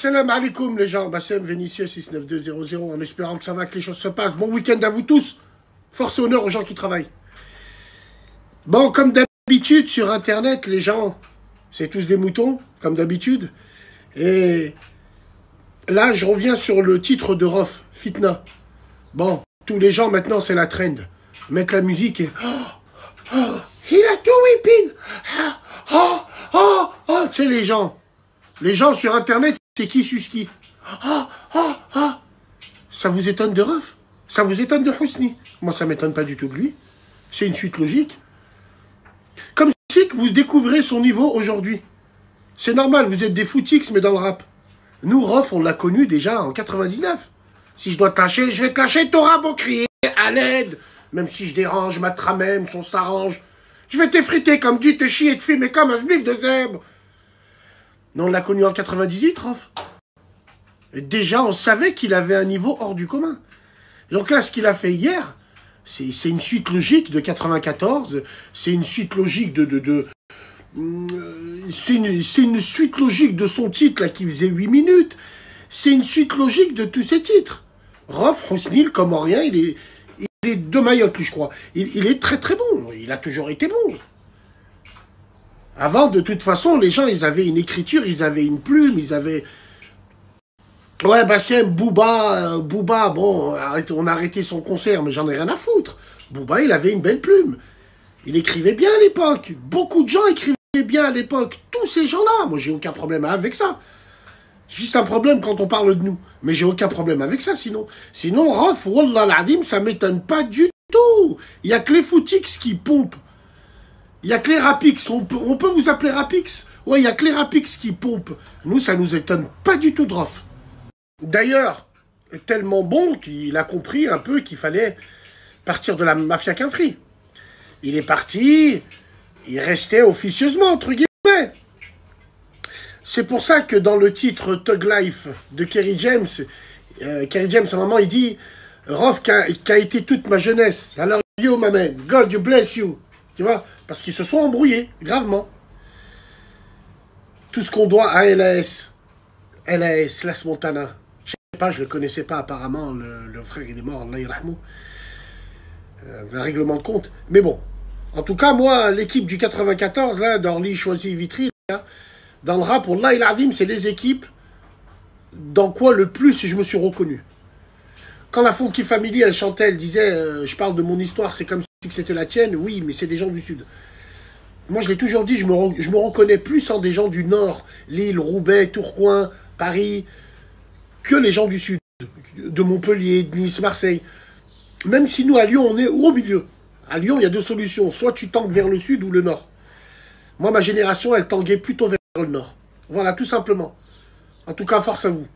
Salam alaikum les gens, Bassem Vénitieux 69200, en espérant que ça va, que les choses se passent. Bon week-end à vous tous, force et honneur aux gens qui travaillent. Bon, comme d'habitude sur internet, les gens, c'est tous des moutons, comme d'habitude. Et là, je reviens sur le titre de Rof, Fitna. Bon, tous les gens maintenant, c'est la trend. Mettre la musique et... Oh, il a tout whipping. Tu sais, les gens sur internet, c'est qui suce qui. Ça vous étonne de Rof? Ça vous étonne de Hosni? Moi, ça m'étonne pas du tout de lui. C'est une suite logique. Comme si vous découvrez son niveau aujourd'hui. C'est normal, vous êtes des footix, mais dans le rap. Nous, Rof, on l'a connu déjà en 99. Si je dois te lâcher, je vais te lâcher, t'auras beau crier à l'aide. Même si je dérange, ma tramem, on s'arrange. Je vais t'effriter comme Dieu, te chier, te filmer comme un spliff de zèbre. Non, on l'a connu en 98, Rof. Et déjà, on savait qu'il avait un niveau hors du commun. Donc là, ce qu'il a fait hier, c'est une suite logique de 94. C'est une suite logique c'est une suite logique de son titre là, qui faisait 8 minutes. C'est une suite logique de tous ses titres. Rof, Hosni, comme en rien, il est de Mayotte, lui, je crois. Il est très très bon. Il a toujours été bon. Avant, de toute façon, les gens, ils avaient une écriture, ils avaient une plume, ils avaient... Ouais, Bassem, Booba, bon, on a arrêté son concert, mais j'en ai rien à foutre. Booba, il avait une belle plume. Il écrivait bien à l'époque. Beaucoup de gens écrivaient bien à l'époque. Tous ces gens-là, moi, j'ai aucun problème avec ça. Juste un problème quand on parle de nous. Mais j'ai aucun problème avec ça, sinon. Sinon, Rof, Wallah l'Adim, ça m'étonne pas du tout. Il n'y a que les footix qui pompent. Il n'y a que les rapix. On peut vous appeler rapix? Ouais, il n'y a que les rapix qui pompent. Nous, ça nous étonne pas du tout de Rof. D'ailleurs, tellement bon qu'il a compris un peu qu'il fallait partir de la mafia Quinfri. Il est parti, il restait officieusement, entre guillemets. C'est pour ça que dans le titre Thug Life de Kerry James, à un moment, il dit « Rof qui a été toute ma jeunesse. Alors, yo, my man, God, you bless you. » Tu vois? Parce qu'ils se sont embrouillés, gravement. Tout ce qu'on doit à LAS, Las Montana. Je sais pas, je le connaissais pas apparemment, le frère, il est mort, Allah yarhamou. Un règlement de compte. Mais bon, en tout cas, moi, l'équipe du 94, là, d'Orly, Choisy, Vitry, là, dans le rap, Wallah il Adim, c'est les équipes dans quoi le plus je me suis reconnu. Quand la Funky Family, elle chantait, elle disait je parle de mon histoire, c'est comme si c'était la tienne. Oui, mais c'est des gens du Sud. Moi, je l'ai toujours dit, je me reconnais plus en des gens du Nord, Lille, Roubaix, Tourcoing, Paris, que les gens du Sud, de Montpellier, de Nice, Marseille. Même si nous, à Lyon, on est au milieu. À Lyon, il y a deux solutions. Soit tu tangues vers le Sud ou le Nord. Moi, ma génération, elle tanguait plutôt vers le Nord. Voilà, tout simplement. En tout cas, force à vous.